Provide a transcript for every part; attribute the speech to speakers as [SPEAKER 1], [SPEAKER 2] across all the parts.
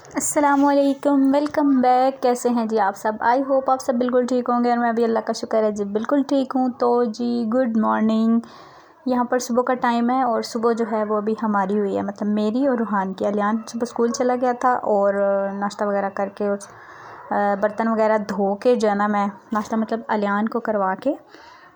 [SPEAKER 1] अस्सलामुअलैकुम, welcome back. कैसे हैं जी आप सब? आई होप आप सब बिल्कुल ठीक होंगे और मैं भी अल्लाह का शुक्र है जी बिल्कुल ठीक हूँ। तो जी गुड मॉर्निंग। यहाँ पर सुबह का टाइम है और सुबह जो है वो अभी हमारी हुई है, मतलब मेरी और रूहान की। अलियान सुबह स्कूल चला गया था और नाश्ता वगैरह करके और बर्तन वगैरह धो के जो है ना, मैं नाश्ता मतलब अलियान को करवा के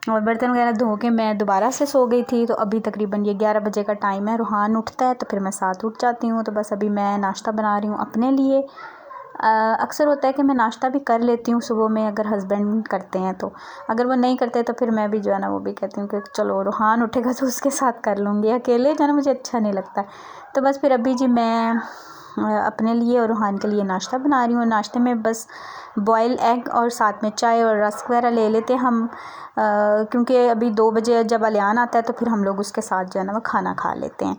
[SPEAKER 1] और बर्तन वगैरह धो के मैं दोबारा से सो गई थी। तो अभी तकरीबन ये 11 बजे का टाइम है। रूहान उठता है तो फिर मैं साथ उठ जाती हूँ। तो बस अभी मैं नाश्ता बना रही हूँ अपने लिए। अक्सर होता है कि मैं नाश्ता भी कर लेती हूँ सुबह में, अगर हस्बैंड करते हैं तो। अगर वो नहीं करते तो फिर मैं भी जो है ना वो भी कहती हूँ कि चलो रूहान उठेगा तो उसके साथ कर लूँगी, अकेले जो है ना मुझे अच्छा नहीं लगता। तो बस फिर अभी जी मैं अपने लिए और रूहान के लिए नाश्ता बना रही हूँ। नाश्ते में बस बॉयल एग और साथ में चाय और रस्क वगैरह ले लेते हम, क्योंकि अभी 2 बजे जब अलियान आता है तो फिर हम लोग उसके साथ जो है ना वो खाना खा लेते हैं।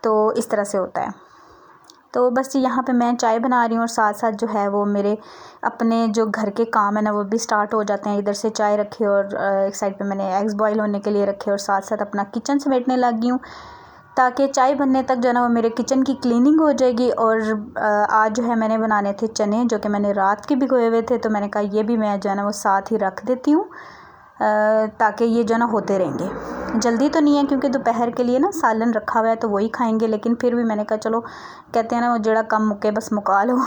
[SPEAKER 1] तो इस तरह से होता है। तो बस यहाँ पे मैं चाय बना रही हूँ और साथ साथ जो है वो मेरे अपने जो घर के काम है ना वो भी स्टार्ट हो जाते हैं। इधर से चाय रखी और एक साइड पे मैंने एग्स बॉईल होने के लिए रखे और साथ साथ अपना किचन समेटने लगी हूँ, ताकि चाय बनने तक जो है ना वो मेरे किचन की क्लीनिंग हो जाएगी। और आज जो है मैंने बनाने थे चने, जो कि मैंने रात के भिगोए हुए थे। तो मैंने कहा ये भी मैं जो है ना वो साथ ही रख देती हूँ, ताकि ये जो है ना होते रहेंगे। जल्दी तो नहीं है क्योंकि दोपहर के लिए ना सालन रखा हुआ है तो वही खाएंगे, लेकिन फिर भी मैंने कहा चलो, कहते हैं ना वो जड़ा कम मुके बस मुका लो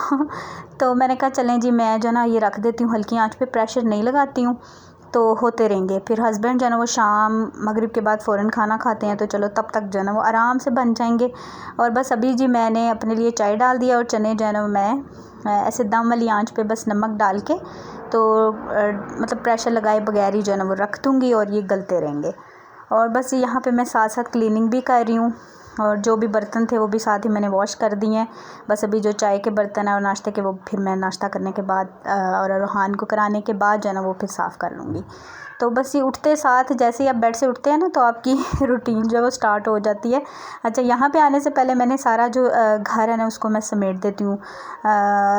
[SPEAKER 1] तो मैंने कहा चलें जी, मैं जो है ना ये रख देती हूँ, हल्की आंच पे प्रेशर नहीं लगाती हूँ, तो होते रहेंगे। फिर हस्बैंड जो है ना वो शाम मगरिब के बाद फ़ौरन खाना खाते हैं, तो चलो तब तक जो है ना वो आराम से बन जाएंगे। और बस अभी जी मैंने अपने लिए चाय डाल दिया और चने जो है ना मैं ऐसे दम वाली आंच पे बस नमक डाल के तो मतलब प्रेशर लगाए बगैर ही जो है ना वो रख दूँगी और ये गलते रहेंगे। और बस यहाँ पे मैं साथ साथ क्लीनिंग भी कर रही हूँ और जो भी बर्तन थे वो भी साथ ही मैंने वॉश कर दिए हैं। बस अभी जो चाय के बर्तन है और नाश्ते के, वो फिर मैं नाश्ता करने के बाद और रूहान को कराने के बाद जो है ना वो फिर साफ़ कर लूँगी। तो बस ये उठते साथ जैसे ही आप बेड से उठते हैं ना तो आपकी रूटीन जो है वो स्टार्ट हो जाती है। अच्छा, यहाँ पे आने से पहले मैंने सारा जो घर है ना उसको मैं समेट देती हूँ।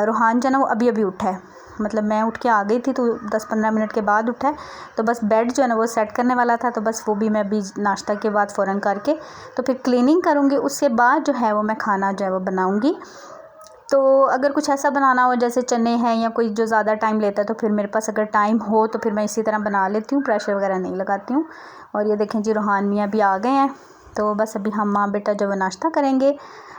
[SPEAKER 1] रूहान जो है ना वो अभी अभी उठा है, मतलब मैं उठ के आ गई थी तो 10-15 मिनट के बाद उठा है। तो बस बेड जो है ना वो सेट करने वाला था, तो बस वो भी मैं अभी नाश्ता के बाद फ़ौरन करके तो फिर क्लीनिंग करूँगी। उसके बाद जो है वो मैं खाना जो है वो बनाऊँगी। तो अगर कुछ ऐसा बनाना हो जैसे चने हैं या कोई जो ज़्यादा टाइम लेता है तो फिर मेरे पास अगर टाइम हो तो फिर मैं इसी तरह बना लेती हूँ, प्रेशर वगैरह नहीं लगाती हूँ। और ये देखें जी, रूहान मियाँ भी आ गए हैं। तो बस अभी हम माँ बेटा जो वो नाश्ता करेंगे।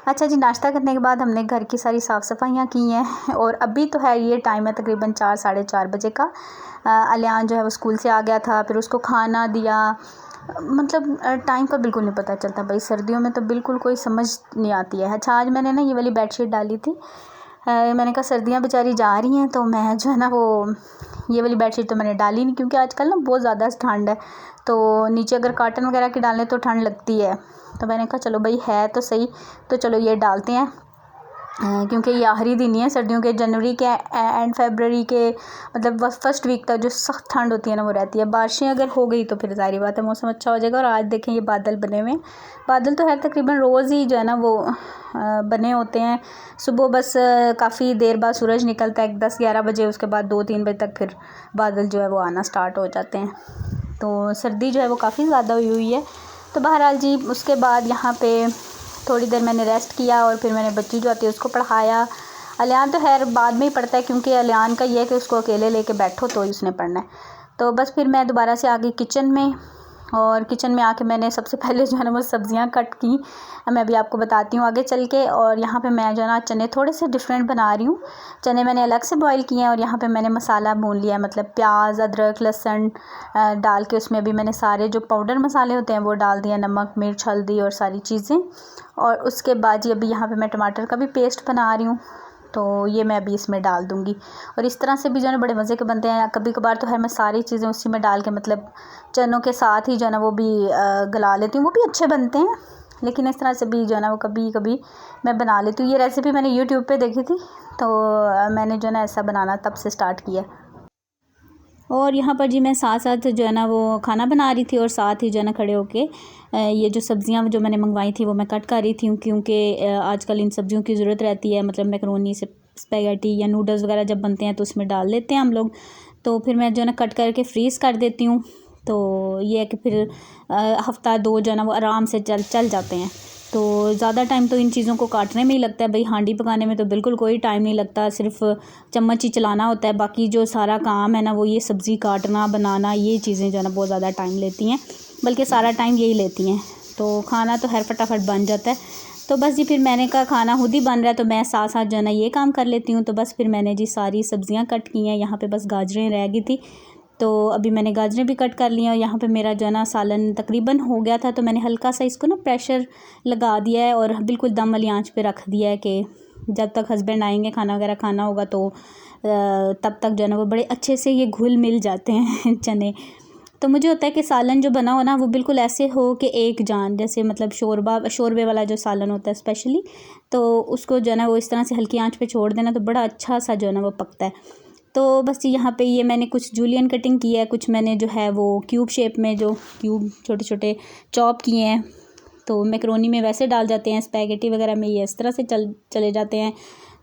[SPEAKER 1] अच्छा जी, नाश्ता करने के बाद हमने घर की सारी साफ़ सफाइयाँ की हैं और अभी तो है ये टाइम है तकरीबन 4-4:30 बजे का। अलियान जो है वो स्कूल से आ गया था, फिर उसको खाना दिया। मतलब टाइम का बिल्कुल नहीं पता चलता भाई, सर्दियों में तो बिल्कुल कोई समझ नहीं आती है। अच्छा, आज मैंने ना ये वाली बेडशीट डाली थी। मैंने कहा सर्दियाँ बेचारी जा रही हैं तो मैं जो है ना वो ये वाली बेडशीट तो मैंने डाली नहीं, क्योंकि आजकल ना बहुत ज़्यादा ठंड है, तो नीचे अगर कॉटन वगैरह की डालें तो ठंड लगती है। तो मैंने कहा चलो भाई है तो सही, तो चलो ये डालते हैं। क्योंकि ये आखिरी दिन ही है सर्दियों के, जनवरी के एंड फरवरी के मतलब फर्स्ट वीक तक जो सख्त ठंड होती है ना वो रहती है। बारिशें अगर हो गई तो फिर ज़ाहिर बात है मौसम अच्छा हो जाएगा। और आज देखें ये बादल बने हुए हैं, बादल तो है तकरीबन रोज़ ही जो है ना वो बने होते हैं। सुबह बस काफ़ी देर बाद सूरज निकलता है 10-11 बजे, उसके बाद 2-3 बजे तक फिर बादल जो है वो आना स्टार्ट हो जाते हैं। तो सर्दी जो है वो काफ़ी ज़्यादा हुई है। तो बहरहाल जी उसके बाद यहाँ पे थोड़ी देर मैंने रेस्ट किया और फिर मैंने बच्ची जो आती है उसको पढ़ाया। अलियान तो खैर बाद में ही पढ़ता है, क्योंकि अलियान का ये है कि उसको अकेले लेके बैठो तो ही उसने पढ़ना है। तो बस फिर मैं दोबारा से आ गई किचन में और किचन में आके मैंने सबसे पहले जो है ना वो सब्ज़ियाँ कट की। मैं अभी आपको बताती हूँ आगे चल के। और यहाँ पे मैं जो है ना चने थोड़े से डिफरेंट बना रही हूँ। चने मैंने अलग से बॉईल किए हैं और यहाँ पे मैंने मसाला भून लिया है, मतलब प्याज अदरक लहसुन डाल के उसमें अभी मैंने सारे जो पाउडर मसाले होते हैं वो डाल दिया, नमक मिर्च हल्दी और सारी चीज़ें। और उसके बाद ये अभी यहाँ पे मैं टमाटर का भी पेस्ट बना रही हूँ, तो ये मैं अभी इसमें डाल दूँगी। और इस तरह से भी जो है ना बड़े मज़े के बनते हैं। कभी कभार तो है मैं सारी चीज़ें उसी में डाल के मतलब चनों के साथ ही जो है ना वो भी गला लेती हूँ, वो भी अच्छे बनते हैं। लेकिन इस तरह से भी जो है ना वो कभी कभी मैं बना लेती हूँ। ये रेसिपी मैंने यूट्यूब पे देखी थी, तो मैंने जो है ना ऐसा बनाना तब से स्टार्ट किया। और यहाँ पर जी मैं साथ साथ जो है ना वो खाना बना रही थी और साथ ही जो है ना खड़े होके ये जो सब्ज़ियाँ जो मैंने मंगवाई थी वो मैं कट कर रही थी, क्योंकि आजकल इन सब्जियों की ज़रूरत रहती है। मतलब मैकरोनी से स्पैगेटी या नूडल्स वगैरह जब बनते हैं तो उसमें डाल लेते हैं हम लोग, तो फिर मैं जो है ना कट करके फ्रीज़ कर देती हूँ। तो ये है कि फिर हफ़्ता 2 जो है ना वो आराम से चल जाते हैं। तो ज़्यादा टाइम तो इन चीज़ों को काटने में ही लगता है भाई। हांडी पकाने में तो बिल्कुल कोई टाइम नहीं लगता, सिर्फ चम्मच ही चलाना होता है। बाकी जो सारा काम है ना वो ये सब्ज़ी काटना, बनाना, ये चीज़ें जो है ना बहुत ज़्यादा टाइम लेती हैं, बल्कि सारा टाइम यही लेती हैं। तो खाना तो खैर फटाफट बन जाता है। तो बस जी फिर मैंने कहा खाना खुद ही बन रहा है तो मैं साथ साथ जो है ना ये काम कर लेती हूँ। तो बस फिर मैंने जी सारी सब्ज़ियाँ कट की हैं। यहाँ पे बस गाजरें रह गई थी, तो अभी मैंने गाजरें भी कट कर ली हैं। और यहाँ पे मेरा जो है ना सालन तकरीबन हो गया था, तो मैंने हल्का सा इसको ना प्रेशर लगा दिया है और बिल्कुल दम वाली आंच पे रख दिया है कि जब तक हस्बैंड आएंगे खाना वगैरह खाना होगा तो तब तक जो है ना वो बड़े अच्छे से ये घुल मिल जाते हैं चने। तो मुझे होता है कि सालन जो बना हो ना वो बिल्कुल ऐसे हो कि एक जान, जैसे मतलब शोरबे वाला जो सालन होता है स्पेशली, तो उसको जो है ना वो इस तरह से हल्की आंच पे छोड़ देना तो बड़ा अच्छा सा जो है ना वो पकता है। तो बस यहाँ पे ये मैंने कुछ जूलियन कटिंग की है, कुछ मैंने जो है वो क्यूब शेप में जो क्यूब छोटे छोटे चॉप किए हैं। तो मैक्रोनी में वैसे डाल जाते हैं, स्पैगेटी वगैरह में ये इस तरह से चले जाते हैं।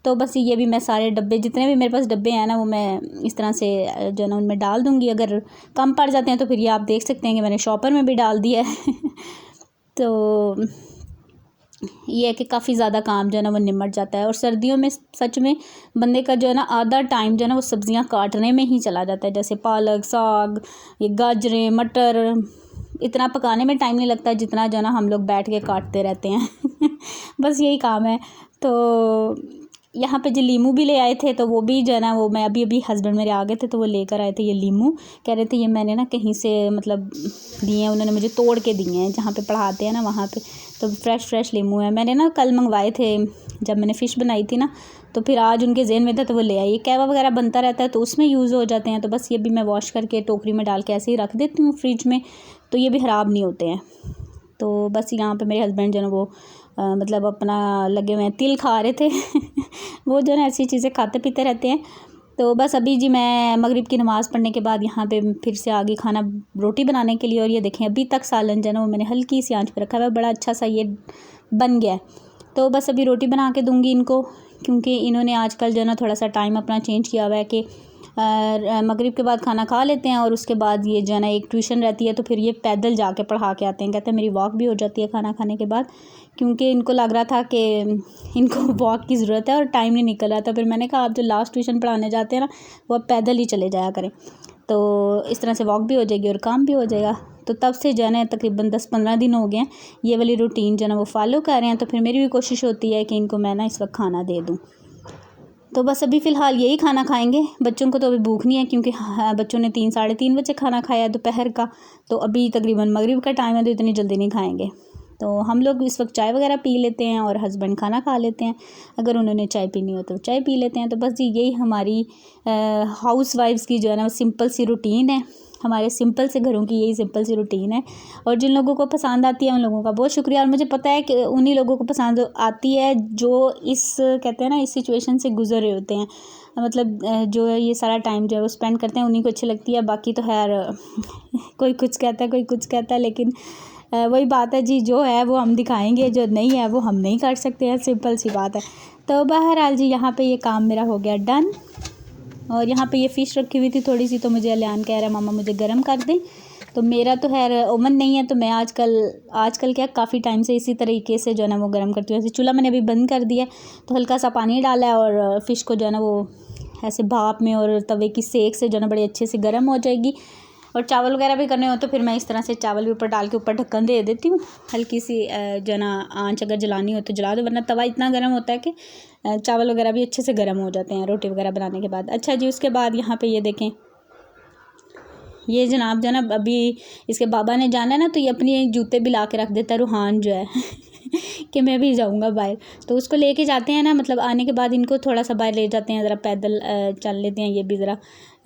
[SPEAKER 1] तो बस ये भी मैं सारे डब्बे, जितने भी मेरे पास डब्बे हैं ना वो मैं इस तरह से जो है ना उनमें डाल दूँगी। अगर कम पड़ जाते हैं तो फिर ये आप देख सकते हैं कि मैंने शॉपर में भी डाल दिया है तो ये है कि काफ़ी ज़्यादा काम जो है ना वो निमट जाता है। और सर्दियों में सच में बंदे का जो है ना आधा टाइम जो है ना वो सब्ज़ियाँ काटने में ही चला जाता है। जैसे पालक, साग, ये गाजरें, मटर, इतना पकाने में टाइम नहीं लगता जितना जो है ना हम लोग बैठ के काटते रहते हैं बस यही काम है। तो यहाँ पे जो लीमू भी ले आए थे तो वो भी जो है ना वो मैं अभी हस्बैंड मेरे आ गए थे तो वो लेकर आए थे ये लीमू। कह रहे थे ये मैंने ना कहीं से मतलब दिए हैं, उन्होंने मुझे तोड़ के दिए हैं जहाँ पे पढ़ाते हैं ना वहाँ पे। तो फ्रेश लीमू है, मैंने ना कल मंगवाए थे जब मैंने फ़िश बनाई थी ना, तो फिर आज उनके ज़हन में था तो वो ले आई। ये कहवा वगैरह बनता रहता है तो उसमें यूज़ हो जाते हैं। तो बस ये भी मैं वॉश करके टोकरी में डाल के ऐसे ही रख देती हूँ फ्रिज में, तो ये भी ख़राब नहीं होते हैं। तो बस यहाँ पे मेरे हस्बैंड जो है वो मतलब अपना लगे हुए हैं, तिल खा रहे थे वो जो है ना ऐसी चीज़ें खाते पीते रहते हैं। तो बस अभी जी मैं मगरिब की नमाज़ पढ़ने के बाद यहाँ पे फिर से आ गई खाना रोटी बनाने के लिए। और ये देखें अभी तक सालन जो है ना वो मैंने हल्की सी आंच पे रखा हुआ है, बड़ा अच्छा सा ये बन गया है। तो बस अभी रोटी बना के दूँगी इनको, क्योंकि इन्होंने आजकल जो है ना थोड़ा सा टाइम अपना चेंज किया हुआ है कि मगरिब के बाद खाना खा लेते हैं और उसके बाद ये जो है ना एक ट्यूशन रहती है तो फिर ये पैदल जाके पढ़ा के आते हैं। कहते हैं मेरी वॉक भी हो जाती है खाना खाने के बाद, क्योंकि इनको लग रहा था कि इनको वॉक की ज़रूरत है और टाइम नहीं निकल रहा था। फिर मैंने कहा आप जो लास्ट ट्यूशन पढ़ाने जाते हैं ना वो आप पैदल ही चले जाया करें, तो इस तरह से वॉक भी हो जाएगी और काम भी हो जाएगा। तो तब से जो है ना तकरीबन 10-15 दिन हो गए हैं ये वाली रूटीन जो है ना वो फॉलो कर रहे हैं। तो फिर मेरी भी कोशिश होती है कि इनको मैं ना इस वक्त खाना दे दूँ। तो बस अभी फ़िलहाल यही खाना खाएंगे, बच्चों को तो अभी भूख नहीं है क्योंकि बच्चों ने 3-3:30 बजे खाना खाया दोपहर का। तो अभी तकरीबन मगरिब का टाइम है तो इतनी जल्दी नहीं खाएंगे। तो हम लोग इस वक्त चाय वगैरह पी लेते हैं और हस्बैंड खाना खा लेते हैं, अगर उन्होंने चाय पीनी हो तो चाय पी लेते हैं। तो बस जी यही हमारी हाउस वाइफ्स की जो है ना सिंपल सी रूटीन है, हमारे सिंपल से घरों की यही सिंपल सी रूटीन है। और जिन लोगों को पसंद आती है उन लोगों का बहुत शुक्रिया। और मुझे पता है कि उन्हीं लोगों को पसंद आती है जो इस कहते हैं ना इस सिचुएशन से गुजर रहे होते हैं, मतलब जो है ये सारा टाइम जो है वो स्पेंड करते हैं, उन्हीं को अच्छी लगती है। बाकी तो खैर कोई कुछ कहता है कोई कुछ कहता है, लेकिन वही बात है जी, जो है वो हम दिखाएंगे, जो नहीं है वो हम नहीं कर सकते हैं, सिंपल सी बात है। तो बहरहाल जी यहाँ पे ये काम मेरा हो गया डन। और यहाँ पे ये फ़िश रखी हुई थी थोड़ी सी, तो मुझे अलियान कह रहा है मामा मुझे गर्म कर दें। तो मेरा तो खैर ओवन नहीं है, तो मैं आजकल क्या काफ़ी टाइम से इसी तरीके से जो है ना वो गर्म करती हूँ। ऐसे चूल्हा मैंने अभी बंद कर दिया, तो हल्का सा पानी डाला है और फ़िश को जो है ना वो ऐसे भाप में और तवे की सेक से जो है ना बड़े अच्छे से गर्म हो जाएगी। और चावल वगैरह भी करने हो तो फिर मैं इस तरह से चावल भी ऊपर डाल के ऊपर ढक्कन दे देती हूँ। हल्की सी जो है ना आँच अगर जलानी हो तो जला दो, वरना तवा इतना गर्म होता है कि चावल वगैरह भी अच्छे से गर्म हो जाते हैं रोटी वगैरह बनाने के बाद। अच्छा जी, उसके बाद यहाँ पे ये देखें, ये जनाब जो है ना अभी इसके बाबा ने जाना है ना, तो ये अपनी जूते भी ला के रख देता है रूहान जो है कि मैं भी जाऊंगा बाहर। तो उसको लेके जाते हैं ना, मतलब आने के बाद इनको थोड़ा सा बाहर ले जाते हैं, ज़रा पैदल चल लेते हैं ये भी ज़रा,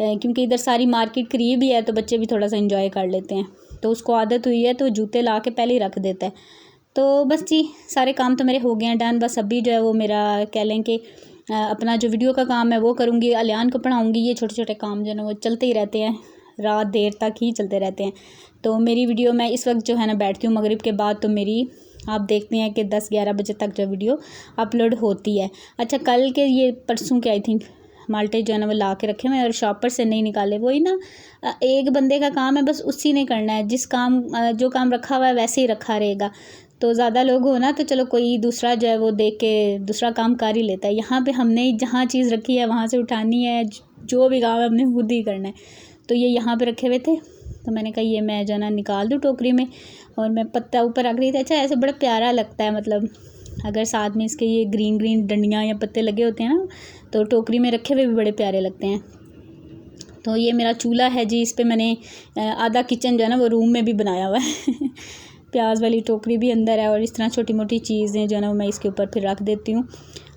[SPEAKER 1] क्योंकि इधर सारी मार्केट करीब ही है तो बच्चे भी थोड़ा सा इंजॉय कर लेते हैं। तो उसको आदत हुई है तो जूते ला के पहले ही रख देता है। तो बस जी सारे काम तो मेरे हो गए हैं डन। बस अभी जो है वो मेरा कह लें कि अपना जो वीडियो का काम है वो करूँगी, अलियान को पढ़ाऊँगी। ये छोटे छोटे काम जो है ना वो चलते ही रहते हैं, रात देर तक ही चलते रहते हैं। तो मेरी वीडियो मैं इस वक्त जो है ना बैठती हूँ मगरिब के बाद, तो मेरी आप देखते हैं कि 10-11 बजे तक जो वीडियो अपलोड होती है। अच्छा, कल के ये परसों के आई थिंक माल्टे जो है ना वो ला के रखे हुए हैं और शॉपर से नहीं निकाले। वही ना, एक बंदे का काम है, बस उसी ने करना है, जो काम रखा हुआ है वैसे ही रखा रहेगा। तो ज़्यादा लोग हो ना तो चलो कोई दूसरा जो है वो देख के दूसरा काम कर ही लेता है। यहाँ पे हमने जहाँ चीज़ रखी है वहाँ से उठानी है, जो भी काम है हमने खुद ही करना है। तो ये यहाँ पे रखे हुए थे, तो मैंने कहा ये मैं जो है ना निकाल दूँ टोकरी में, और मैं पत्ता ऊपर रख रही थी। अच्छा ऐसे बड़ा प्यारा लगता है, मतलब अगर साथ में इसके ये ग्रीन ग्रीन डंडियाँ या पत्ते लगे होते हैं ना, तो टोकरी में रखे हुए भी बड़े प्यारे लगते हैं। तो ये मेरा चूल्हा है जी, इस पर मैंने आधा किचन जो है ना वो रूम में भी बनाया हुआ है प्याज वाली टोकरी भी अंदर है, और इस तरह छोटी मोटी चीज़ें जो है ना मैं इसके ऊपर फिर रख देती हूँ।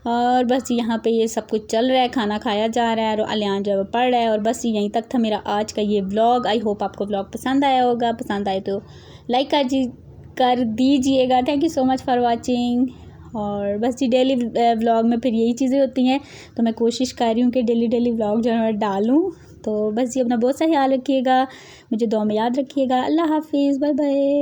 [SPEAKER 1] और बस यहाँ पे ये सब कुछ चल रहा है, खाना खाया जा रहा है और अलियान जो है वो पढ़ रहा है। और बस यहीं तक था मेरा आज का ये व्लॉग। आई होप आपको व्लॉग पसंद आया होगा। पसंद आए तो लाइक कर दीजिएगा। Thank you so much for watching. और बस जी डेली व्लॉग में फिर यही चीज़ें होती हैं, तो मैं कोशिश कर रही हूँ कि डेली व्लॉग जो है मैं डालूँ। तो बस जी अपना बहुत सा ख्याल रखिएगा, मुझे दुआ में याद रखिएगा। अल्लाह हाफिज़, बाय बाय।